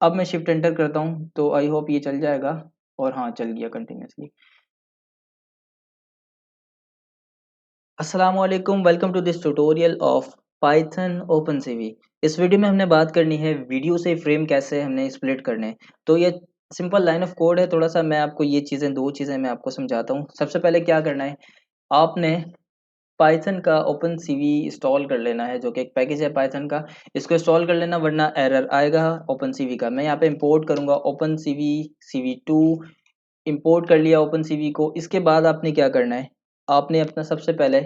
अब मैं shift enter करता हूँ तो आई होप ये चल जाएगा, और हाँ चल गया कंटिन्यूसली। अस्सलाम वालेकुम, welcome to this tutorial of Python OpenCV. इस वीडियो में हमने बात करनी है वीडियो से फ्रेम कैसे हमने स्प्लिट करने हैं। तो ये सिंपल लाइन ऑफ कोड है, थोड़ा सा मैं आपको ये चीज़ें, दो चीज़ें मैं आपको समझाता हूँ। सबसे पहले क्या करना है, आपने पाइथन का ओपन सीवी इंस्टॉल कर लेना है, जो कि एक पैकेज है पाइथन का। इसको इंस्टॉल कर लेना वरना एरर आएगा ओपन सीवी का। मैं यहाँ पे इंपोर्ट करूँगा ओपन सीवी CV2। इंपोर्ट कर लिया ओपन सीवी को। इसके बाद आपने क्या करना है, आपने अपना सबसे पहले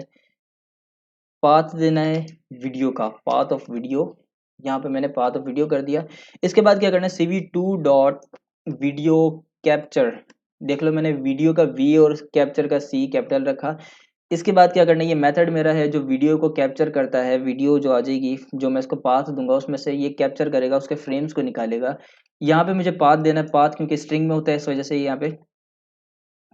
पाथ देना है वीडियो का, पाथ ऑफ वीडियो। यहाँ पे मैंने पाथ ऑफ वीडियो कर दिया। इसके बाद क्या करना है, CV2 डॉट वीडियो कैप्चर। देख लो मैंने वीडियो का V और कैप्चर का C कैपिटल रखा। इसके बाद क्या करना है, ये मेथड मेरा है जो वीडियो को कैप्चर करता है। वीडियो जो आ जाएगी, जो मैं इसको पाथ दूंगा उसमें से ये कैप्चर करेगा, उसके फ्रेम्स को निकालेगा। यहाँ पे मुझे पाथ देना है, पाथ क्योंकि स्ट्रिंग में होता है इस वजह से यहाँ पे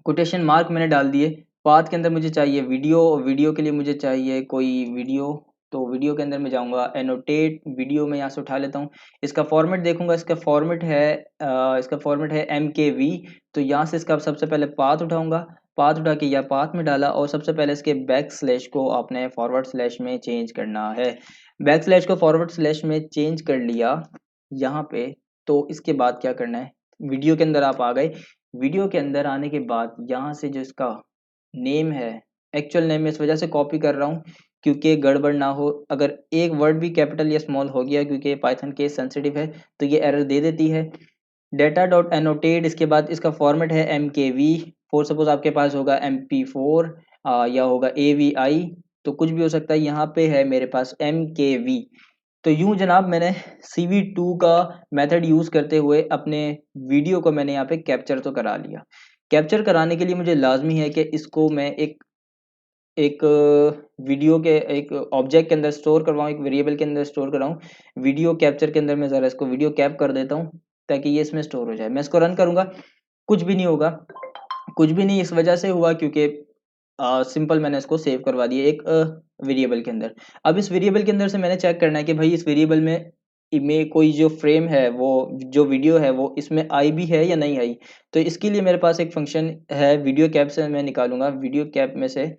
कोटेशन मार्क मैंने डाल दिए। पाथ के अंदर मुझे चाहिए वीडियो, वीडियो के लिए मुझे चाहिए कोई वीडियो। तो वीडियो के अंदर मैं जाऊंगा एनोटेट वीडियो में, यहाँ से उठा लेता हूँ। इसका फॉर्मेट देखूंगा, इसका फॉर्मेट है MKV। तो यहाँ से इसका सबसे पहले पाथ उठाऊंगा। पाथ उठा के या पाथ में डाला, और सबसे पहले इसके बैक स्लैश को आपने फॉरवर्ड स्लैश में चेंज करना है। बैक स्लैश को फॉरवर्ड स्लैश में चेंज कर लिया यहाँ पे। तो इसके बाद क्या करना है, वीडियो के अंदर आप आ गए। वीडियो के अंदर आने के बाद यहाँ से जो इसका नेम है, एक्चुअल नेम, इस वजह से कॉपी कर रहा हूँ क्योंकि गड़बड़ ना हो। अगर एक वर्ड भी कैपिटल या स्मॉल हो गया, क्योंकि पाइथन केस सेंसिटिव है, तो ये एरर दे देती है। डेटा डॉट एनोटेट, इसके बाद इसका फॉर्मेट है MKV। फोर सपोज आपके पास होगा MP4 या होगा AVI, तो कुछ भी हो सकता है। यहाँ पे है मेरे पास MKV। तो यूं जनाब मैंने CV2 का मेथड यूज करते हुए अपने वीडियो को मैंने यहाँ पे कैप्चर तो करा लिया। कैप्चर कराने के लिए मुझे लाजमी है कि इसको मैं एक एक वीडियो के एक ऑब्जेक्ट के अंदर स्टोर करवाऊँ, एक वेरिएबल के अंदर स्टोर कराऊँ। वीडियो कैप्चर के अंदर मैं ज़रा इसको वीडियो कैप कर देता हूँ ताकि ये इसमें स्टोर हो जाए। मैं इसको रन करूँगा, कुछ भी नहीं होगा। कुछ भी नहीं इस वजह से हुआ क्योंकि सिंपल मैंने इसको सेव करवा दिया एक वेरिएबल के अंदर। अब इस वेरिएबल के अंदर से मैंने चेक करना है कि भाई इस वेरिएबल में कोई जो फ्रेम है, वो जो वीडियो है वो इसमें आई भी है या नहीं आई। तो इसके लिए मेरे पास एक फंक्शन है वीडियो कैप से मैं निकालूंगा। वीडियो कैप में से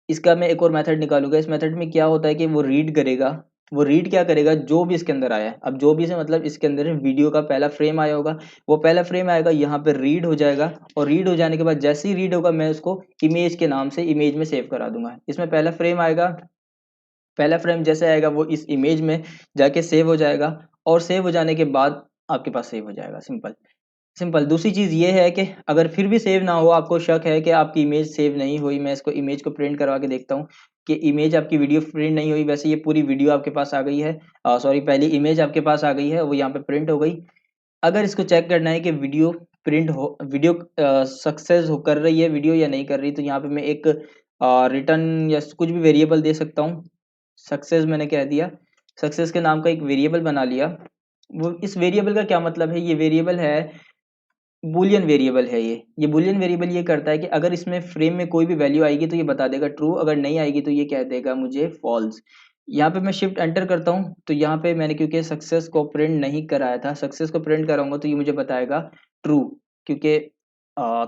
इसका मैं एक और मेथड निकालूंगा। इस मेथड में क्या होता है कि वो रीड करेगा। वो रीड क्या करेगा, जो भी इसके अंदर आया है। अब जो भी से मतलब इसके अंदर वीडियो का पहला फ्रेम आया होगा, वो पहला फ्रेम आएगा यहाँ पे रीड हो जाएगा। और रीड हो जाने के बाद जैसे ही रीड होगा, मैं उसको इमेज के नाम से इमेज में सेव करा दूंगा। इसमें पहला फ्रेम आएगा, पहला फ्रेम जैसे आएगा वो इस इमेज में जाके सेव हो जाएगा। और सेव हो जाने के बाद आपके पास सेव हो जाएगा। Simple simple. दूसरी चीज़ ये है कि अगर फिर भी सेव ना हो, आपको शक है कि आपकी इमेज सेव नहीं हुई, मैं इसको इमेज को प्रिंट करवा के देखता हूँ कि इमेज आपकी वीडियो प्रिंट नहीं हुई। वैसे ये पूरी वीडियो आपके पास आ गई है, सॉरी पहली इमेज आपके पास आ गई है, वो यहाँ पे प्रिंट हो गई। अगर इसको चेक करना है कि वीडियो प्रिंट हो, वीडियो सक्सेस हो कर रही है वीडियो या नहीं कर रही, तो यहाँ पे मैं एक रिटर्न या कुछ भी वेरिएबल दे सकता हूँ। सक्सेस मैंने कह दिया, सक्सेस के नाम का एक वेरिएबल बना लिया। वो इस वेरिएबल का क्या मतलब है, ये वेरिएबल है, बूलियन वेरिएबल है ये बूलियन वेरिएबल ये करता है कि अगर इसमें फ्रेम में कोई भी वैल्यू आएगी तो ये बता देगा ट्रू, अगर नहीं आएगी तो ये कह देगा मुझे फॉल्स। यहाँ पे मैं शिफ्ट एंटर करता हूँ तो यहाँ पे मैंने क्योंकि सक्सेस को प्रिंट नहीं कराया था, सक्सेस को प्रिंट कराऊंगा तो ये मुझे बताएगा ट्रू, क्योंकि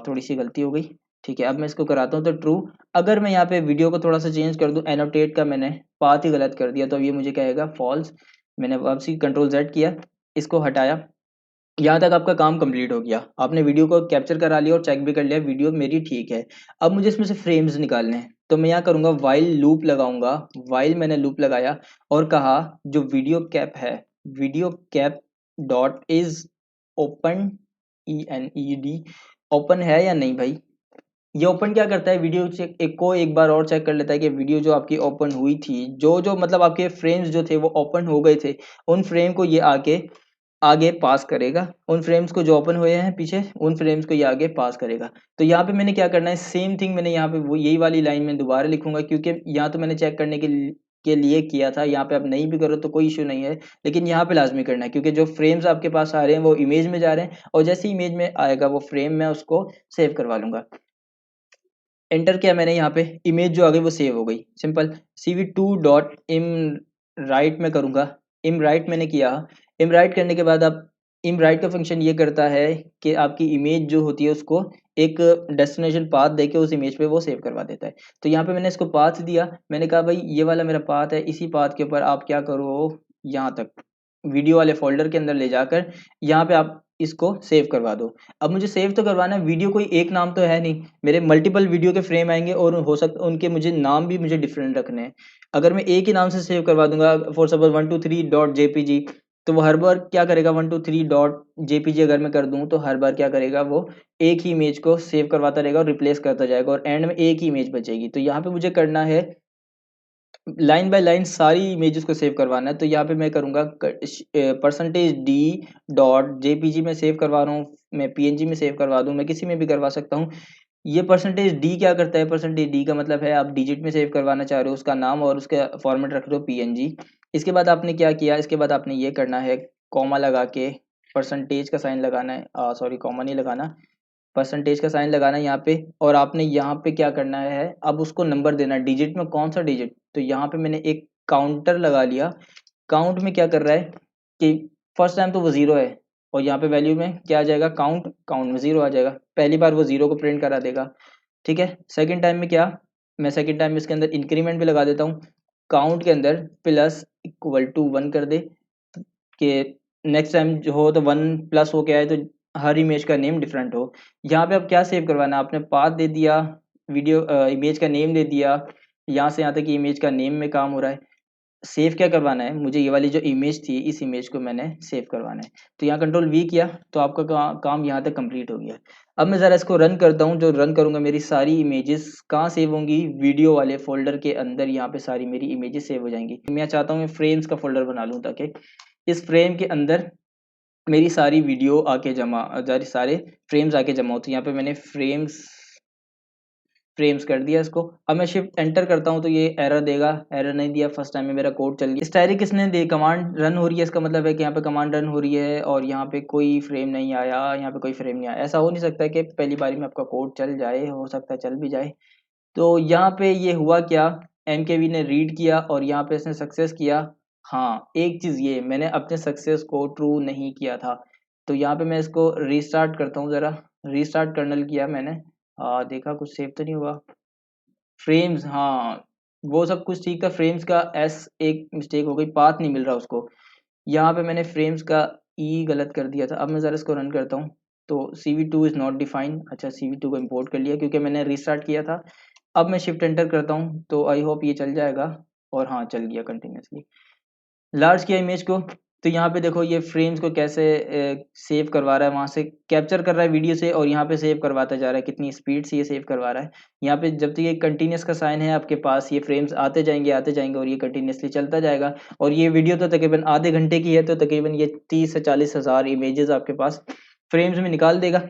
थोड़ी सी गलती हो गई। ठीक है, अब मैं इसको कराता हूँ तो ट्रू। अगर मैं यहाँ पे वीडियो को थोड़ा सा चेंज कर दूँ, एनोटेट का मैंने पाथ ही गलत कर दिया, तो ये मुझे कहेगा फॉल्स। मैंने वापसी Ctrl+Z किया, इसको हटाया। यहाँ तक आपका काम कंप्लीट हो गया। आपने वीडियो को कैप्चर करा लिया और चेक भी कर लिया वीडियो मेरी ठीक है। अब मुझे इसमें से फ्रेम्स निकालने हैं, तो मैं यहाँ करूँगा वाइल लूप लगाऊंगा। वाइल मैंने लूप लगाया और कहा जो वीडियो कैप है, video cap dot is open, ENED, open है या नहीं भाई। ये ओपन क्या करता है, वीडियो चेक एक बार और चेक कर लेता है कि वीडियो जो आपकी ओपन हुई थी, जो जो मतलब आपके फ्रेम्स जो थे वो ओपन हो गए थे, उन फ्रेम को ये आके आगे पास करेगा। उन फ्रेम्स को जो ओपन हुए हैं पीछे, उन फ्रेम्स को ये आगे पास करेगा। तो यहाँ पे मैंने क्या करना है, सेम थिंग मैंने यहाँ पे वो यही वाली लाइन में दोबारा लिखूंगा, क्योंकि यहाँ तो मैंने चेक करने के लिए किया था। यहाँ पे आप नहीं भी करो तो कोई इशू नहीं है, लेकिन यहाँ पे लाजमी करना है क्योंकि जो फ्रेम्स आपके पास आ रहे हैं वो इमेज में जा रहे हैं, और जैसे इमेज में आएगा वो फ्रेम मैं उसको सेव करवा लूंगा। एंटर किया मैंने, यहाँ पे इमेज जो आ गई वो सेव हो गई। सिंपल। CV2 डॉट इम राइट में करूँगा। इम राइट मैंने किया। इम राइट करने के बाद अब इमराइट का फंक्शन ये करता है कि आपकी इमेज जो होती है उसको एक डेस्टिनेशन पाथ देके उस इमेज पे वो सेव करवा देता है। तो यहाँ पे मैंने इसको पाथ दिया, मैंने कहा भाई ये वाला मेरा पाथ है, इसी पाथ के ऊपर आप क्या करो, यहाँ तक वीडियो वाले फोल्डर के अंदर ले जाकर यहाँ पे आप इसको सेव करवा दो। अब मुझे सेव तो करवाना है, वीडियो कोई एक नाम तो है नहीं, मेरे मल्टीपल वीडियो के फ्रेम आएंगे और हो सकता उनके मुझे नाम भी मुझे डिफरेंट रखने हैं। अगर मैं एक ही नाम से सेव करवा दूंगा फॉर सपोज 123.jpg, तो वो हर बार क्या करेगा 123.jpg अगर मैं कर दूं तो हर बार क्या करेगा वो एक ही इमेज को सेव करवाता रहेगा और रिप्लेस करता जाएगा और एंड में एक ही इमेज बचेगी। तो यहाँ पे मुझे करना है लाइन बाय लाइन सारी इमेजेस को सेव करवाना है। तो यहाँ पे मैं करूँगा %d.jpg में सेव करवा रहा हूँ, मैं png में सेव करवा दूँ, मैं किसी में भी करवा सकता हूँ। ये %d क्या करता है, %d का मतलब है आप डिजिट में सेव करवाना चाह रहे हो उसका नाम और उसका फॉर्मेट रख रहे हो png। इसके बाद आपने क्या किया, इसके बाद आपने ये करना है कॉमा लगा के परसेंटेज का साइन लगाना है, सॉरी कॉमा नहीं लगाना, परसेंटेज का साइन लगाना है यहाँ पे। और आपने यहाँ पे क्या करना है, अब उसको नंबर देना है, डिजिट में कौन सा डिजिट, तो यहाँ पे मैंने एक काउंटर लगा लिया। काउंट में क्या कर रहा है कि फर्स्ट टाइम तो वो जीरो है और यहाँ पे वैल्यू में क्या आ जाएगा, काउंट, काउंट में जीरो आ जाएगा, पहली बार वो जीरो को प्रिंट करा देगा। ठीक है, सेकंड टाइम में क्या, मैं सेकंड टाइम में इसके अंदर इंक्रीमेंट भी लगा देता हूँ, काउंट के अंदर प्लस इक्वल टू 1 कर दे कि नेक्स्ट टाइम जो हो तो 1 प्लस हो के आए तो हर इमेज का नेम डिफरेंट हो। यहाँ पे अब क्या सेव करवाना है, आपने पाथ दे दिया, वीडियो इमेज का नेम दे दिया, यहाँ से यहाँ तक कि इमेज का नेम में काम हो रहा है। सेव क्या करवाना है, मुझे ये वाली जो इमेज थी इस इमेज को मैंने सेव करवाना है। तो यहाँ कंट्रोल वी किया तो आपका काम यहाँ तक कंप्लीट हो गया। अब मैं ज़रा इसको रन करता हूँ, जो रन करूँगा मेरी सारी इमेजेस कहाँ सेव होंगी, वीडियो वाले फोल्डर के अंदर यहाँ पे सारी मेरी इमेजेस सेव हो जाएंगी। मैं चाहता हूँ मैं फ्रेम्स का फोल्डर बना लूँ ताकि इस फ्रेम के अंदर मेरी सारी वीडियो आके जमा सारे फ्रेम्स आके जमा होते हैं। यहाँ पे मैंने फ्रेम्स कर दिया इसको। अब मैं शिफ्ट एंटर करता हूँ तो ये एरर देगा, एरर नहीं दिया, फर्स्ट टाइम में मेरा कोड चल गया। स्टैटिक किसने दे, कमांड रन हो रही है, इसका मतलब है कि यहाँ पे कमांड रन हो रही है और यहाँ पे कोई फ्रेम नहीं आया, यहाँ पे कोई फ्रेम नहीं आया। ऐसा हो नहीं सकता कि पहली बारी में आपका कोड चल जाए, हो सकता है चल भी जाए। तो यहाँ पे ये हुआ क्या, एमकेवी ने रीड किया और यहाँ पे इसने सक्सेस किया। हाँ, एक चीज़ ये मैंने अपने सक्सेस को ट्रू नहीं किया था, तो यहाँ पे मैं इसको रीस्टार्ट करता हूँ ज़रा। रीस्टार्ट कर्नल किया मैंने, देखा कुछ सेव तो नहीं हुआ। फ्रेम्स, हाँ वो सब कुछ ठीक था, फ्रेम्स का एस एक मिस्टेक हो गई, पाथ नहीं मिल रहा उसको। यहाँ पे मैंने फ्रेम्स का ई गलत कर दिया था। अब मैं ज़रा इसको रन करता हूँ तो CV2 इज़ नॉट डिफाइंड, अच्छा CV2 को इम्पोर्ट कर लिया क्योंकि मैंने रीस्टार्ट किया था। अब मैं शिफ्ट एंटर करता हूँ तो आई होप ये चल जाएगा और हाँ चल गया कंटिन्यूसली। लार्ज किया इमेज को तो यहाँ पे देखो ये फ्रेम्स को कैसे सेव करवा रहा है, वहाँ से कैप्चर कर रहा है वीडियो से और यहाँ पे सेव करवाता जा रहा है, कितनी स्पीड से ये सेव करवा रहा है। यहाँ पे जब तक ये कंटिन्यूस का साइन है आपके पास, ये फ्रेम्स आते जाएंगे और ये कंटिन्यूसली चलता जाएगा। और ये वीडियो तो तकरीबन आधे घंटे की है, तो तकरीबन ये 30 से 40 हज़ार इमेजेस आपके पास फ्रेम्स में निकाल देगा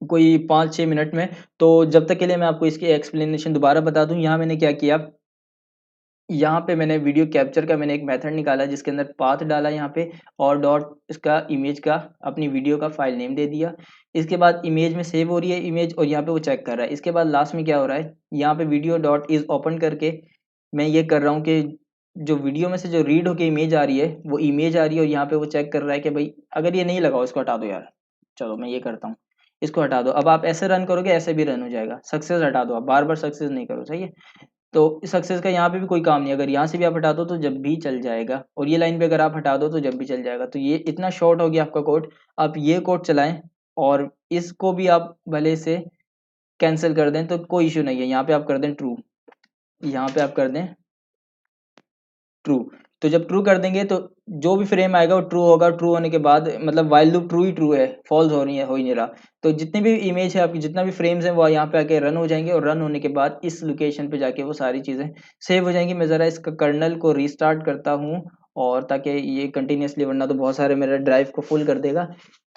कोई 5-6 मिनट में। तो जब तक के लिए मैं आपको इसकी एक्सप्लेनेशन दोबारा बता दूं, यहाँ मैंने क्या किया, यहाँ पे मैंने वीडियो कैप्चर का मैंने एक मेथड निकाला जिसके अंदर पाथ डाला यहाँ पे और डॉट इसका इमेज का अपनी वीडियो का फाइल नेम दे दिया। इसके बाद इमेज में सेव हो रही है इमेज और यहाँ पे वो चेक कर रहा है। इसके बाद लास्ट में क्या हो रहा है, यहाँ पे वीडियो डॉट इज ओपन करके मैं ये कर रहा हूँ कि जो वीडियो में से जो रीड होके इमेज आ रही है वो इमेज आ रही है और यहाँ पे वो चेक कर रहा है कि भाई अगर ये नहीं लगाओ इसको हटा दो यार, चलो मैं ये करता हूँ, इसको हटा दो। अब आप ऐसे रन करोगे ऐसे भी रन हो जाएगा, सक्सेस हटा दो, आप बार बार सक्सेस नहीं करो, सही है। तो सक्सेस का यहाँ पे भी कोई काम नहीं, अगर यहाँ से भी आप हटा दो तो जब भी चल जाएगा और ये लाइन पे अगर आप हटा दो तो जब भी चल जाएगा। तो ये इतना शॉर्ट हो गया आपका कोड। आप ये कोड चलाएं और इसको भी आप भले से कैंसिल कर दें तो कोई इशू नहीं है। यहाँ पे आप कर दें ट्रू, यहाँ पे आप कर दें ट्रू। तो जब ट्रू कर देंगे तो जो भी फ्रेम आएगा वो ट्रू होगा। ट्रू होने के बाद मतलब वाइल लूप ट्रू ही ट्रू है, फॉल्स हो रही है, हो ही नहीं रहा। तो जितनी भी इमेज है आपकी, जितना भी फ्रेम्स हैं वो यहाँ पे आके रन हो जाएंगे और रन होने के बाद इस लोकेशन पे जाके वो सारी चीज़ें सेव हो जाएंगी। मैं ज़रा इसका कर्नल को रीस्टार्ट करता हूँ और ताकि ये कंटिन्यूसली, वरना तो बहुत सारे मेरे ड्राइव को फुल कर देगा।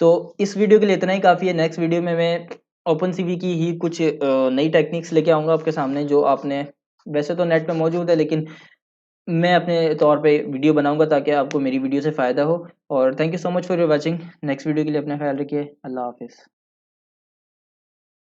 तो इस वीडियो के लिए इतना ही काफ़ी है। नेक्स्ट वीडियो में मैं ओपन सीवी की ही कुछ नई टेक्निक्स लेके आऊँगा आपके सामने, जो आपने वैसे तो नेट पे मौजूद है लेकिन मैं अपने तौर पे वीडियो बनाऊंगा ताकि आपको मेरी वीडियो से फ़ायदा हो। और thank you so much for your watching. Next video के लिए अपना ख्याल रखिए। अल्लाह हाफिज़।